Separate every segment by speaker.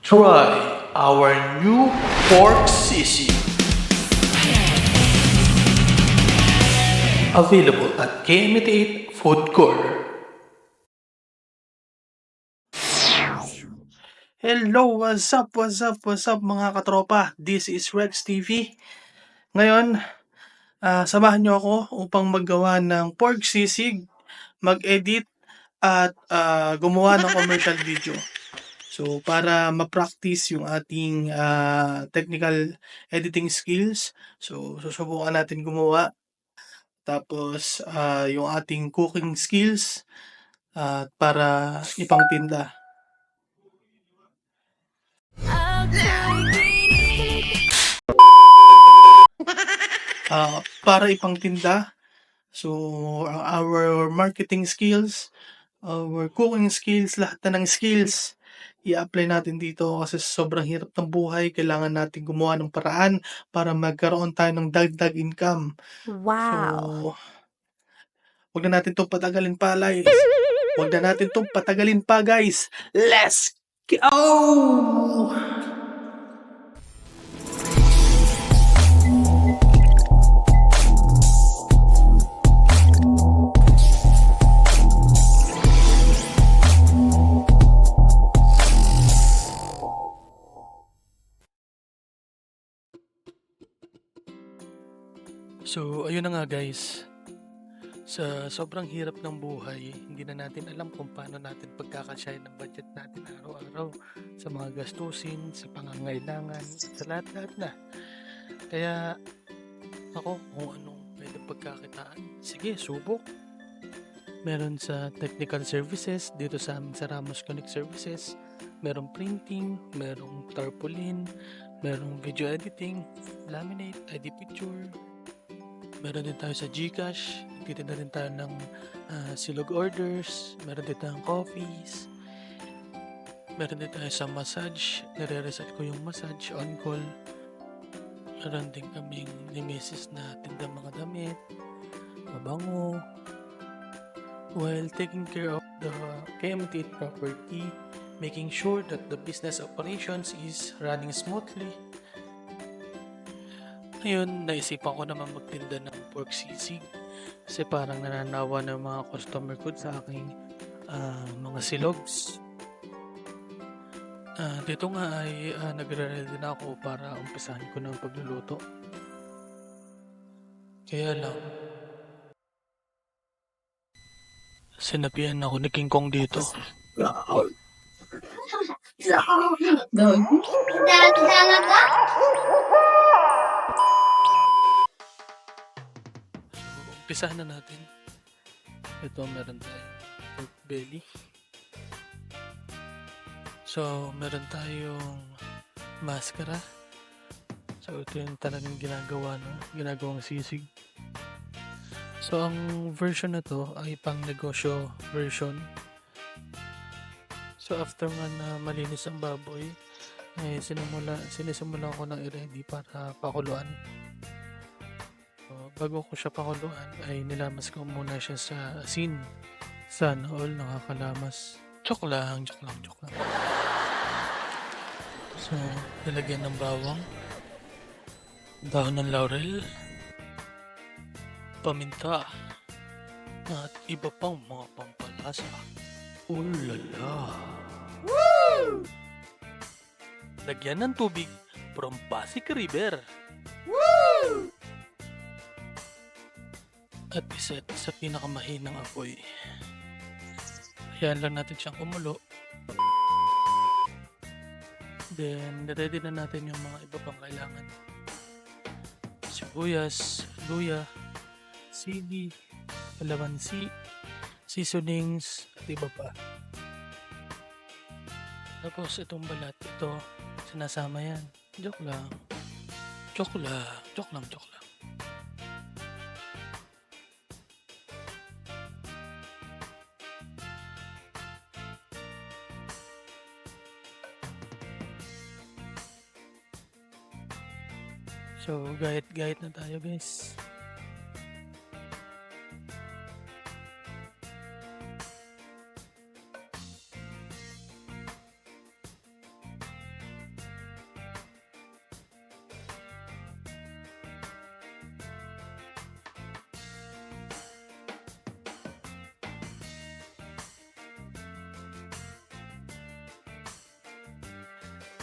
Speaker 1: Try our new pork sisig. Available at KM88 Food Corner. Hello, what's up mga katropa? This is Rex TV. Ngayon, samahan niyo ako upang maggawa ng pork sisig, mag-edit at gumawa ng commercial video. So, para ma-practice yung ating technical editing skills, so susubukan natin gumawa. Tapos, yung ating cooking skills para ipangtinda. Para ipangtinda, so our marketing skills, our cooking skills, lahat na ng skills, i-apply natin dito kasi sobrang hirap ng buhay. Kailangan natin gumawa ng paraan para magkaroon tayo ng dagdag income.
Speaker 2: Wow!
Speaker 1: So, huwag na natin itong patagalin pa, guys. Huwag na natin itong patagalin pa, guys. Let's go! So, ayun na nga guys. Sa sobrang hirap ng buhay, hindi na natin alam kung paano natin pagkakasyahin ng budget natin araw-araw sa mga gastusin, sa pangangailangan, sa lahat-lahat na. Kaya ako, kung anong pwede pagkakitaan, sige, subok. Meron sa technical services, dito sa amin sa Ramos Connect Services, merong printing, merong tarpaulin, merong video editing, laminate, ID picture. Meron din tayo sa GCash, nagtitinda rin tayo ng silog orders, meron din tayong coffees, meron din tayo sa massage, nire-reset ko yung massage on call. Meron din kaming misis na tinda mga damit, mabango, while taking care of the KM88 property, making sure that the business operations is running smoothly. Ngayon, naisipan ko naman magtinda ng pork sisig kasi parang nananawa ng mga customer ko sa aking mga silogs. Dito nga ay nagre-ready na ako para umpisahan ko ng pagluluto. Kaya lang, sinabihan ako ni King Kong dito. Umpisahan na natin. Ito meron tayong pork belly. So, meron tayong maskara. So, ito yung talagang ginagawang sisig. So, ang version na to ay pang negosyo version. So, after nga na malinis ang baboy, ay sinisimulan ko na i-ready para pakuluan. So, bago ko siya pakuluan, ay nilamas ko muna siya sa asin. Sana all nakakalamas. Joke lang. So, nilagyan ng bawang, dahon ng laurel, paminta, at iba pang mga pampalasa. Ulala! Woo! Lagyan ng tubig from Pasig River. Woo! At iset sa pinakamahinang apoy. Hayaan lang natin siyang kumulo. Then, ready na natin yung mga iba pang kailangan. Sibuyas, luya, sili, kalamansi, seasonings, at iba pa. Tapos itong balat, ito, sinasama yan. Joke lang. So, gayet na tayo guys.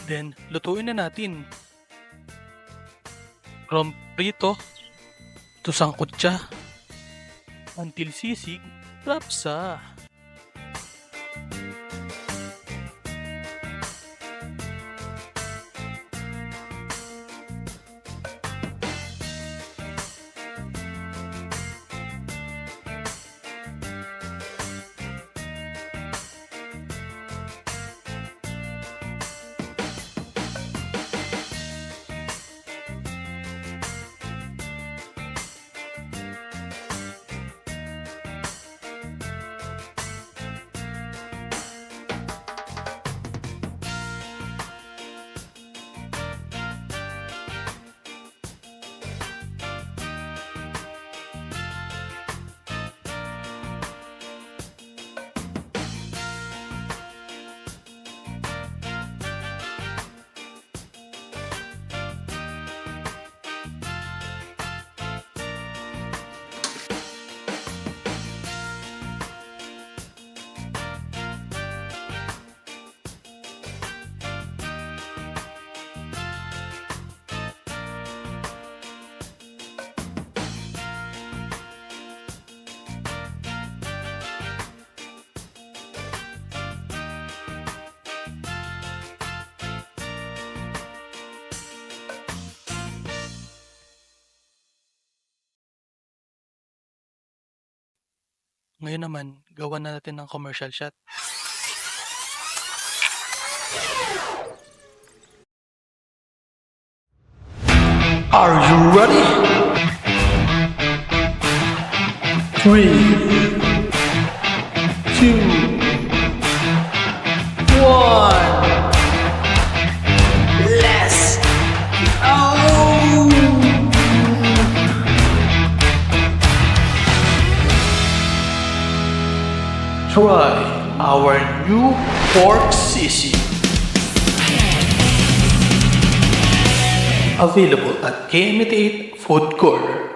Speaker 1: Then, lutuin na natin. From prito to sangkutsa until sisig, rapsa. Ngayon naman, gawa na natin ng commercial shot. Are you ready? 3, 2, 1. Let's go! Try our new pork sisig. Available at KM88 Food Corner.